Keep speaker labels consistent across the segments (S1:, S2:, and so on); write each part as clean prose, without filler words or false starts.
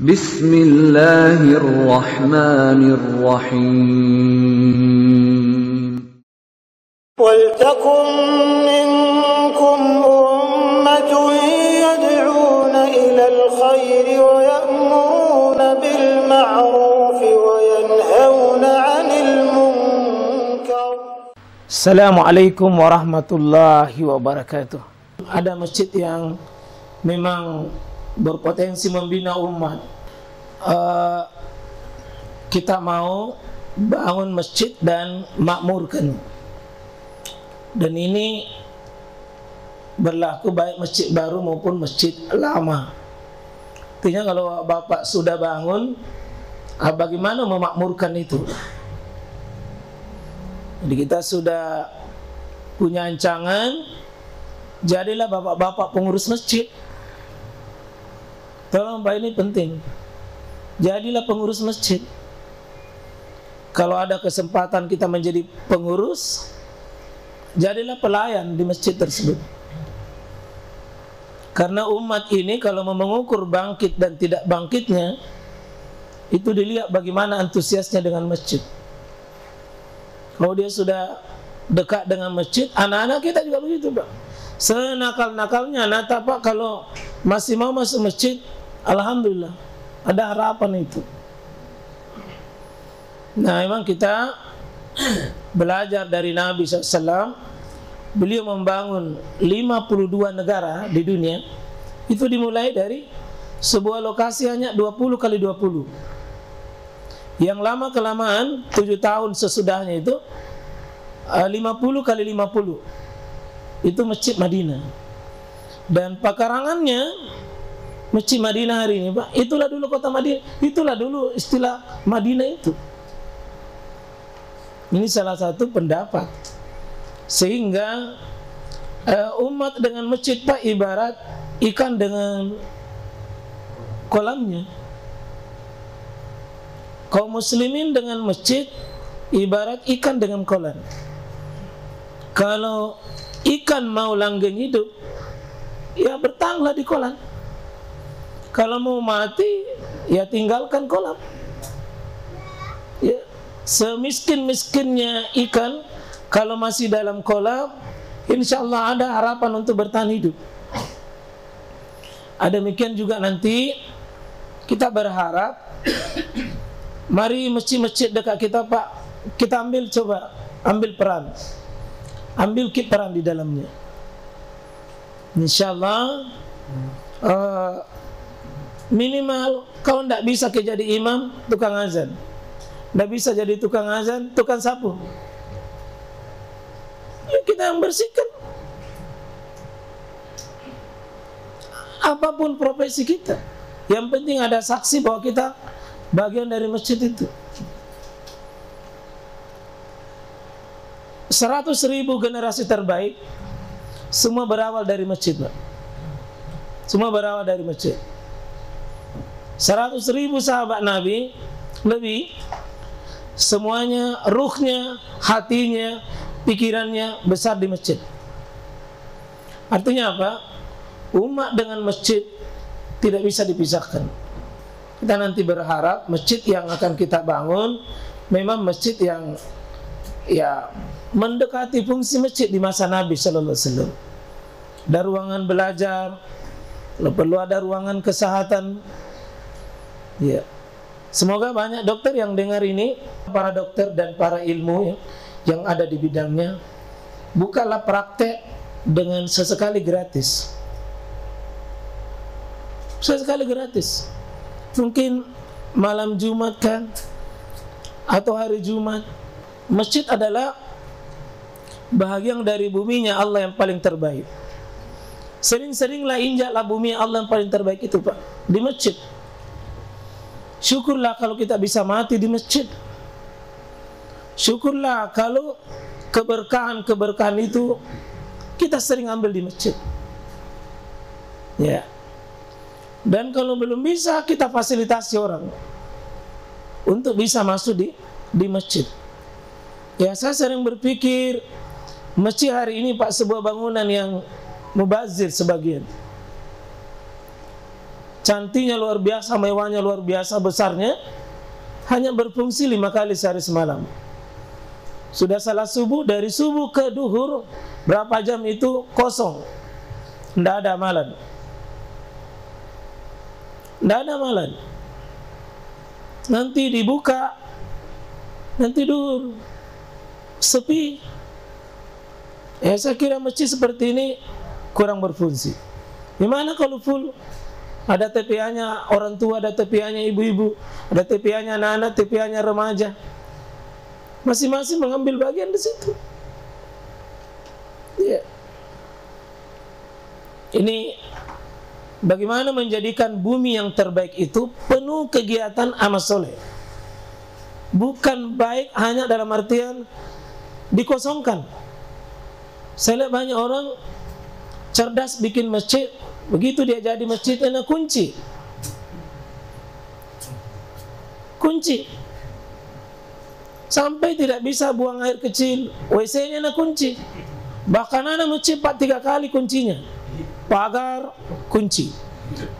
S1: Bismillahirrahmanirrahim.
S2: Waltakum minkum ummatun yad'una ilal khairi wa ya'muruna bil ma'rufi wa yanhauna 'anil munkar.
S3: Assalamualaikum warahmatullahi wabarakatuh. Ada masjid yang memang berpotensi membina umat. Kita mau bangun masjid dan makmurkan. Dan ini berlaku baik masjid baru maupun masjid lama. Artinya kalau Bapak sudah bangun, bagaimana memakmurkan itu? Jadi kita sudah punya ancangan, jadilah bapak-bapak pengurus masjid. Tolong Pak, ini penting. Jadilah pengurus masjid. Kalau ada kesempatan kita menjadi pengurus, jadilah pelayan di masjid tersebut. Karena umat ini kalau mau mengukur bangkit dan tidak bangkitnya, itu dilihat bagaimana antusiasnya dengan masjid. Kalau dia sudah dekat dengan masjid, anak-anak kita juga begitu Pak. Senakal-nakalnya anak Pak, kalau masih mau masuk masjid, alhamdulillah, ada harapan itu. Nah, memang kita belajar dari Nabi SAW. Beliau membangun 52 negara di dunia. Itu dimulai dari sebuah lokasi hanya 20 kali 20. Yang lama kelamaan 7 tahun sesudahnya itu 50 kali 50. Itu Masjid Madinah. Dan pekarangannya Masjid Madinah hari ini Pak, itulah dulu kota Madinah. Itulah dulu istilah Madinah itu. Ini salah satu pendapat. Sehingga umat dengan masjid Pak ibarat ikan dengan kolamnya. Kaum muslimin dengan masjid ibarat ikan dengan kolam. Kalau ikan mau langgeng hidup, ya bertahanlah di kolam. Kalau mau mati, ya tinggalkan kolam. Ya, semiskin-miskinnya ikan, kalau masih dalam kolam, insya Allah ada harapan untuk bertahan hidup. Demikian juga nanti kita berharap, mari masjid-masjid dekat kita Pak, kita ambil peran, ambil peran di dalamnya. Insya Allah minimal kalau tidak bisa jadi imam, tukang azan. Tidak bisa jadi tukang azan, tukang sapu. Ya, kita yang bersihkan. Apapun profesi kita, yang penting ada saksi bahwa kita bagian dari masjid itu. 100.000 generasi terbaik, semua berawal dari masjid Pak. Semua berawal dari masjid. 100.000 sahabat Nabi lebih, semuanya ruhnya, hatinya, pikirannya besar di masjid. Artinya apa? Umat dengan masjid tidak bisa dipisahkan. Kita nanti berharap masjid yang akan kita bangun memang masjid yang ya mendekati fungsi masjid di masa Nabi Sallallahu Alaihi Wasallam. Ada ruangan belajar, perlu ada ruangan kesehatan. Ya. Semoga banyak dokter yang dengar ini, para dokter dan para ilmu yang ada di bidangnya, bukalah praktek dengan sesekali gratis. Sesekali gratis. Mungkin malam Jumat kan, atau hari Jumat. Masjid adalah bahagian dari buminya Allah yang paling terbaik. Sering-seringlah injaklah bumi Allah yang paling terbaik itu Pak, di masjid. Syukurlah kalau kita bisa mati di masjid. Syukurlah kalau keberkahan-keberkahan itu kita sering ambil di masjid. Ya. Dan kalau belum bisa, kita fasilitasi orang untuk bisa masuk di masjid. Ya, saya sering berpikir masjid hari ini Pak sebuah bangunan yang mubazir sebagian. cantiknya luar biasa, mewahnya luar biasa, besarnya, hanya berfungsi 5 kali sehari semalam. Sudah salat subuh, dari subuh ke duhur berapa jam itu kosong, tidak ada amalan, tidak ada amalan. Nanti dibuka, nanti duhur sepi. Ya, saya kira masjid seperti ini kurang berfungsi. Gimana kalau full? Ada TPA-nya orang tua, ada TPA-nya ibu-ibu, ada TPA-nya anak-anak, TPA-nya remaja. Masing-masing mengambil bagian di situ. Ya. Ini bagaimana menjadikan bumi yang terbaik itu penuh kegiatan amal soleh. Bukan baik hanya dalam artian dikosongkan. Saya lihat banyak orang cerdas bikin masjid, begitu dia jadi masjid, enak kunci. Sampai tidak bisa buang air kecil, WC-nya enak kunci. Bahkan ada masjid 3 kali kuncinya. Pagar kunci,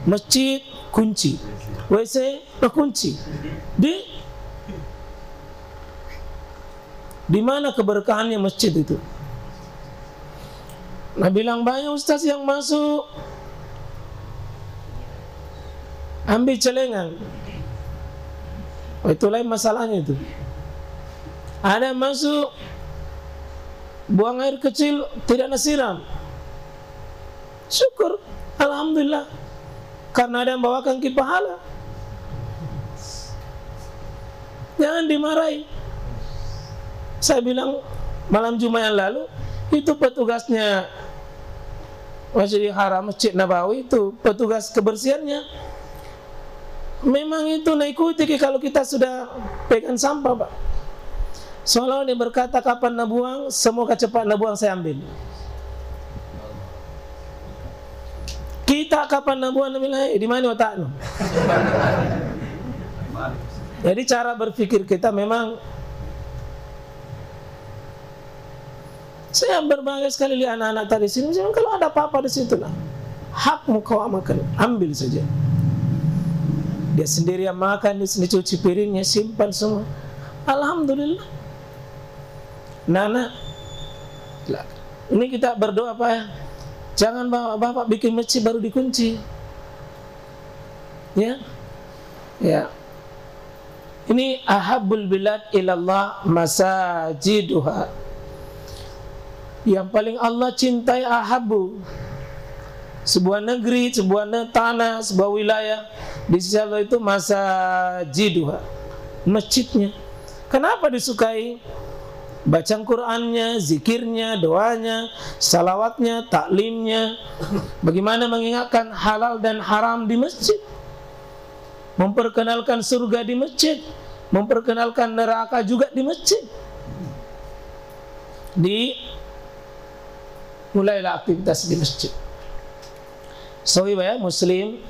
S3: masjid kunci, WC kunci. Di mana keberkahannya masjid itu? Nah, bilang banyak ustaz yang masuk ambil celengan. Oh, itu lain masalahnya itu. Ada yang masuk buang air kecil tidak nasiram. Syukur, alhamdulillah, karena ada yang bawakan pahala. Jangan dimarahi. Saya bilang malam Jumat yang lalu, itu petugasnya Masjidil Haram, Masjid Nabawi, itu petugas kebersihannya memang itu naikuti kalau kita sudah pegang sampah, Pak. Seolah dia berkata, kapan nak buang, semoga cepat nak buang, saya ambil. Kita kapan nak buang, di mana otaknya? Jadi cara berpikir kita memang, saya berbahagia sekali lihat anak-anak tadi sini. Kalau ada apa-apa di situ lah, hakmu kau amalkan, ambil saja. Dia sendiri yang makan, dia sendiri cuci piringnya, simpan semua. Alhamdulillah. Nana, ini kita berdoa Pak ya. Jangan bapak bikin masjid baru dikunci. Ya, ya. Ini ahabbul bilad ilallah masajiduha. Yang paling Allah cintai ahabbu, sebuah negeri, sebuah tanah, sebuah wilayah di sisi Allah itu masajiduha, masjidnya. Kenapa disukai? Bacaan Qur'annya, zikirnya, doanya, salawatnya, taklimnya. Bagaimana mengingatkan halal dan haram di masjid, memperkenalkan surga di masjid, memperkenalkan neraka juga di masjid. Mulailah aktivitas di masjid. Sahih ya, Muslim